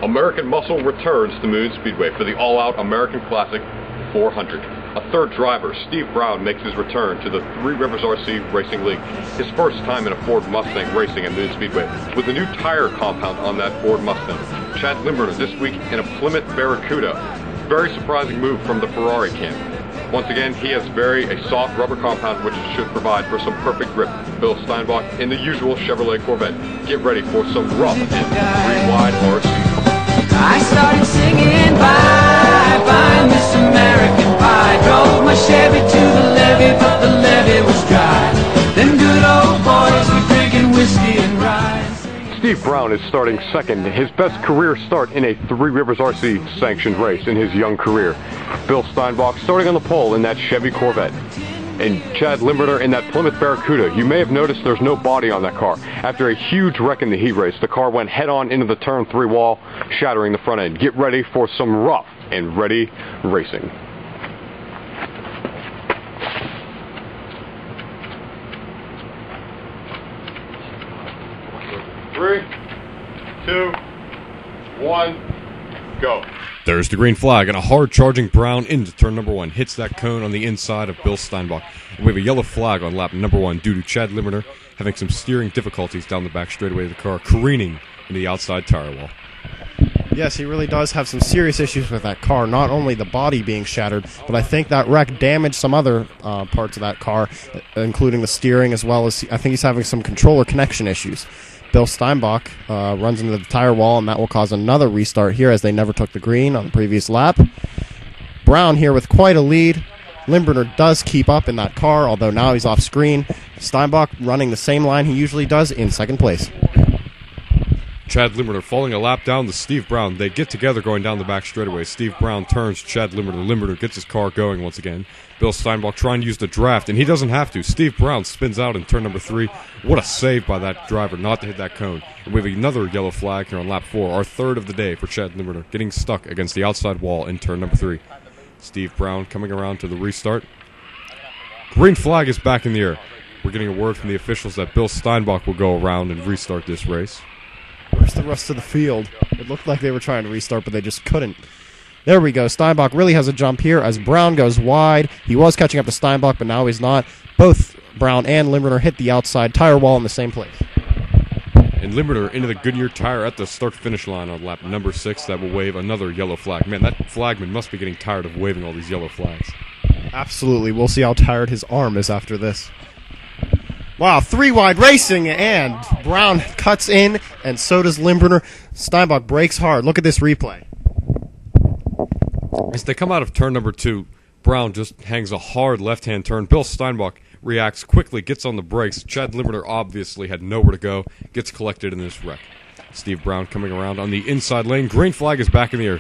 American muscle returns to Moon Speedway for the all-out American Classic 400. A third driver, Steve Brown, makes his return to the Three Rivers RC Racing League. His first time in a Ford Mustang racing at Moon Speedway, with a new tire compound on that Ford Mustang. Chad Limburner this week in a Plymouth Barracuda. Very surprising move from the Ferrari camp. Once again, he has a soft rubber compound which should provide for some perfect grip. Bill Steinbach in the usual Chevrolet Corvette. Get ready for some rough and three-wide RC. I started singing bye, bye, Miss American Pie. Drove my Chevy to the levee, but the levee was dry. Them good old boys were drinking whiskey and rye. Steve Brown is starting second, his best career start in a Three Rivers RC sanctioned race in his young career. Bill Steinbach starting on the pole in that Chevy Corvette. And Chad Limburner in that Plymouth Barracuda. You may have noticed there's no body on that car. After a huge wreck in the heat race, the car went head-on into the turn 3 wall, shattering the front end. Get ready for some rough and ready racing. 3, 2, 1, go. There's the green flag, and a hard-charging Brown into turn number 1. Hits that cone on the inside of Bill Steinbach. And we have a yellow flag on lap number 1 due to Chad Limburner having some steering difficulties down the back straightaway of the car, careening into the outside tire wall. Yes, he really does have some serious issues with that car. Not only the body being shattered, but I think that wreck damaged some other parts of that car, including the steering, as well as I think he's having some controller connection issues. Bill Steinbach runs into the tire wall, and that will cause another restart here as they never took the green on the previous lap. Brown here with quite a lead. Limburner does keep up in that car, although now he's off screen. Steinbach running the same line he usually does in second place. Chad Limburner falling a lap down to Steve Brown. They get together going down the back straightaway. Steve Brown turns Chad Limburner. Limburner gets his car going once again. Bill Steinbach trying to use the draft, and he doesn't have to. Steve Brown spins out in turn number 3. What a save by that driver not to hit that cone. And we have another yellow flag here on lap 4, our third of the day for Chad Limburner, getting stuck against the outside wall in turn number 3. Steve Brown coming around to the restart. Green flag is back in the air. We're getting a word from the officials that Bill Steinbach will go around and restart this race. Where's the rest of the field? It looked like they were trying to restart, but they just couldn't. There we go. Steinbach really has a jump here as Brown goes wide. He was catching up to Steinbach, but now he's not. Both Brown and Limburner hit the outside tire wall in the same place. And Limburner into the Goodyear tire at the start-finish line on lap number 6. That will wave another yellow flag. Man, that flagman must be getting tired of waving all these yellow flags. Absolutely. We'll see how tired his arm is after this. Wow, 3-wide racing, and Brown cuts in, and so does Limburner. Steinbach brakes hard. Look at this replay. As they come out of turn number 2, Brown just hangs a hard left-hand turn. Bill Steinbach reacts quickly, gets on the brakes. Chad Limburner obviously had nowhere to go, gets collected in this wreck. Steve Brown coming around on the inside lane. Green flag is back in the air.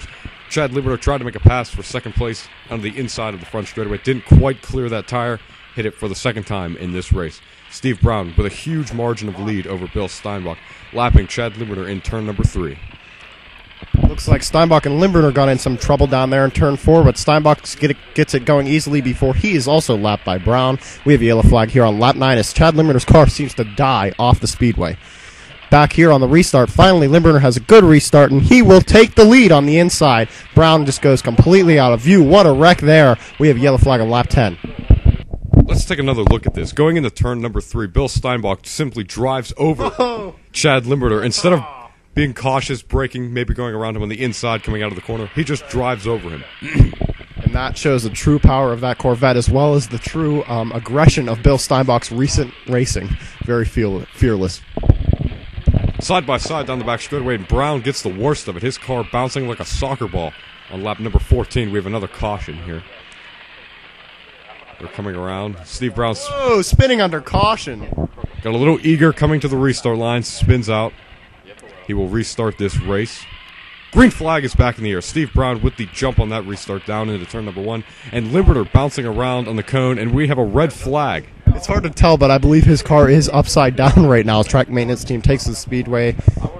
Chad Limburner tried to make a pass for second place on the inside of the front straightaway. Didn't quite clear that tire. Hit it for the second time in this race. Steve Brown with a huge margin of lead over Bill Steinbach, lapping Chad Limburner in turn number 3. Looks like Steinbach and Limburner got in some trouble down there in turn 4, but Steinbach gets it going easily before he is also lapped by Brown. We have a yellow flag here on lap 9 as Chad Limburner's car seems to die off the speedway. Back here on the restart, finally Limburner has a good restart, and he will take the lead on the inside. Brown just goes completely out of view. What a wreck there. We have a yellow flag on lap 10. Let's take another look at this. Going into turn number 3, Bill Steinbach simply drives over Chad Limburner. Instead of being cautious, braking, maybe going around him on the inside, coming out of the corner, he just drives over him. And that shows the true power of that Corvette, as well as the true aggression of Bill Steinbach's recent racing. Very fearless. Side by side down the back straightaway, and Brown gets the worst of it. His car bouncing like a soccer ball on lap number 14. We have another caution here. They're coming around. Steve Brown spinning under caution. Got a little eager coming to the restart line. Spins out. He will restart this race. Green flag is back in the air. Steve Brown with the jump on that restart down into turn number 1. And Limburner bouncing around on the cone, and we have a red flag. It's hard to tell, but I believe his car is upside down right now. His track maintenance team takes the speedway.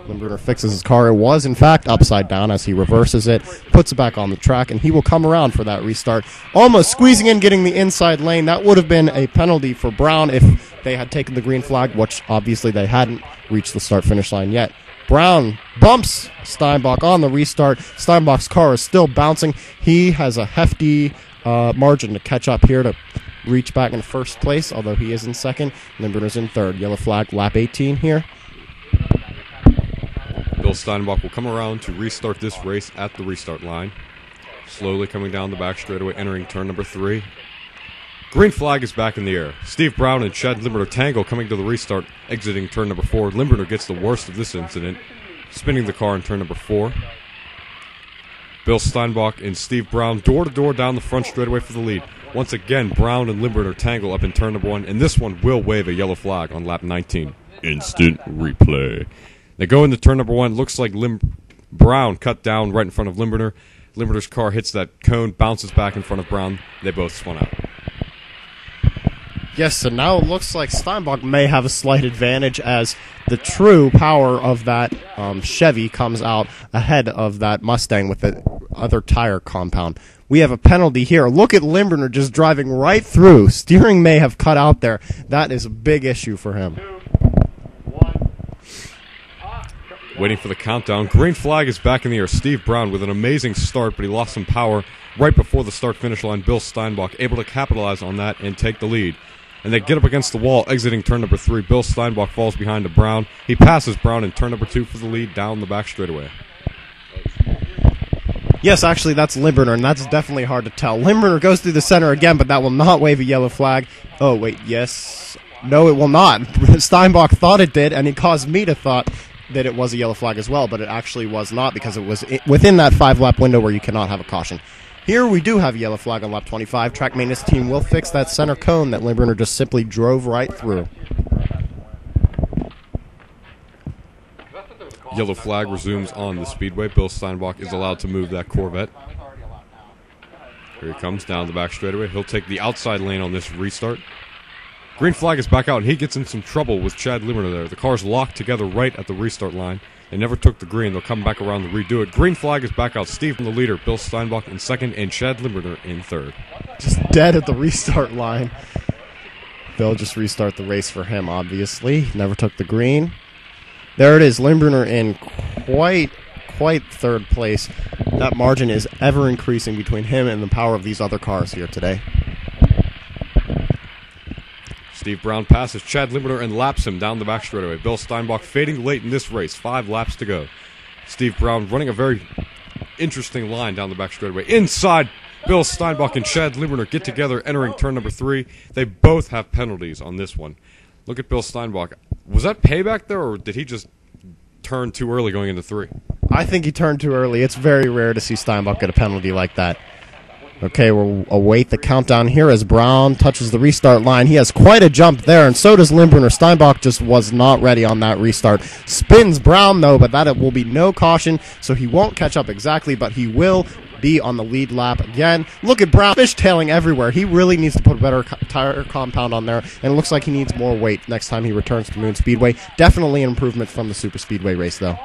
Limburner fixes his car. It was, in fact, upside down as he reverses it, puts it back on the track, and he will come around for that restart. Almost squeezing in, getting the inside lane. That would have been a penalty for Brown if they had taken the green flag, which obviously they hadn't reached the start-finish line yet. Brown bumps Steinbach on the restart. Steinbach's car is still bouncing. He has a hefty margin to catch up here to reach back in first place, although he is in second. Limburner's in third. Yellow flag, lap 18 here. Bill Steinbach will come around to restart this race at the restart line. Slowly coming down the back straightaway, entering turn number 3. Green flag is back in the air. Steve Brown and Chad Limburner tangle coming to the restart, exiting turn number 4. Limburner gets the worst of this incident, spinning the car in turn number 4. Bill Steinbach and Steve Brown door-to-door down the front straightaway for the lead. Once again, Brown and Limburner tangle up in turn number 1, and this one will wave a yellow flag on lap 19. Instant replay. They go into turn number 1. Looks like Brown cut down right in front of Limburner. Limburner's car hits that cone, bounces back in front of Brown. They both spun out. Yes, so now it looks like Steinbach may have a slight advantage as the true power of that Chevy comes out ahead of that Mustang with the other tire compound. We have a penalty here. Look at Limburner just driving right through. Steering may have cut out there. That is a big issue for him. Waiting for the countdown. Green flag is back in the air. Steve Brown with an amazing start, but he lost some power right before the start-finish line. Bill Steinbach able to capitalize on that and take the lead. And they get up against the wall, exiting turn number 3. Bill Steinbach falls behind to Brown. He passes Brown in turn number 2 for the lead down the back straightaway. Yes, actually, that's Limburner, and that's definitely hard to tell. Limburner goes through the center again, but that will not wave a yellow flag. Oh, wait, yes. No, it will not. Steinbach thought it did, and he caused me to thought that it was a yellow flag as well, but it actually was not because it was within that 5-lap window where you cannot have a caution. Here we do have a yellow flag on lap 25. Track maintenance team will fix that center cone that Limburner just simply drove right through. Yellow flag resumes on the speedway. Bill Steinbach is allowed to move that Corvette. Here he comes down the back straightaway. He'll take the outside lane on this restart. Green flag is back out, and he gets in some trouble with Chad Limburner there. The car's locked together right at the restart line. They never took the green. They'll come back around to redo it. Green flag is back out. Steve in the leader. Bill Steinbach in second, and Chad Limburner in third. Just dead at the restart line. They'll just restart the race for him, obviously. Never took the green. There it is. Limburner in quite third place. That margin is ever increasing between him and the power of these other cars here today. Steve Brown passes Chad Limburner and laps him down the back straightaway. Bill Steinbach fading late in this race. 5 laps to go. Steve Brown running a very interesting line down the back straightaway. Inside, Bill Steinbach and Chad Limburner get together entering turn number 3. They both have penalties on this one. Look at Bill Steinbach. Was that payback there, or did he just turn too early going into 3? I think he turned too early. It's very rare to see Steinbach get a penalty like that. Okay, we'll await the countdown here as Brown touches the restart line. He has quite a jump there, and so does Limburner. Steinbach just was not ready on that restart. Spins Brown, though, but that will be no caution, so he won't catch up exactly, but he will be on the lead lap again. Look at Brown fishtailing everywhere. He really needs to put a better tire compound on there, and it looks like he needs more weight next time he returns to Moon Speedway. Definitely an improvement from the Super Speedway race, though.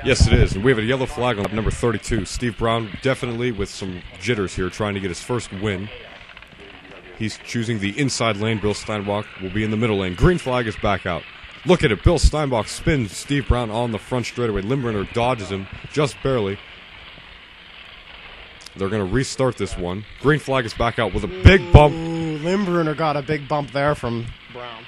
Yes, it is. And we have a yellow flag on number 32. Steve Brown definitely with some jitters here, trying to get his first win. He's choosing the inside lane. Bill Steinbach will be in the middle lane. Green flag is back out. Look at it. Bill Steinbach spins Steve Brown on the front straightaway. Limburner dodges him just barely. They're going to restart this one. Green flag is back out with a big bump. Ooh, Limburner got a big bump there from Brown.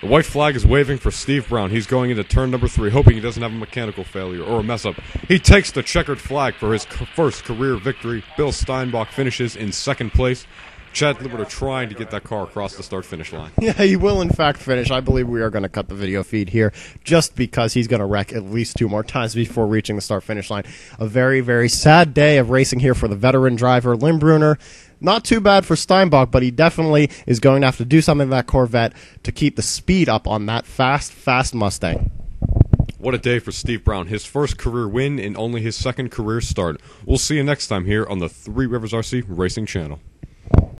The white flag is waving for Steve Brown. He's going into turn number 3, hoping he doesn't have a mechanical failure or a mess-up. He takes the checkered flag for his first career victory. Bill Steinbach finishes in second place. Chad Limburner trying to get that car across the start-finish line. Yeah, he will in fact finish. I believe we are going to cut the video feed here just because he's going to wreck at least 2 more times before reaching the start-finish line. A very, very sad day of racing here for the veteran driver, Limburner. Not too bad for Steinbach, but he definitely is going to have to do something to that Corvette to keep the speed up on that fast Mustang. What a day for Steve Brown. His first career win and only his second career start. We'll see you next time here on the 3RiversRC Racing Channel.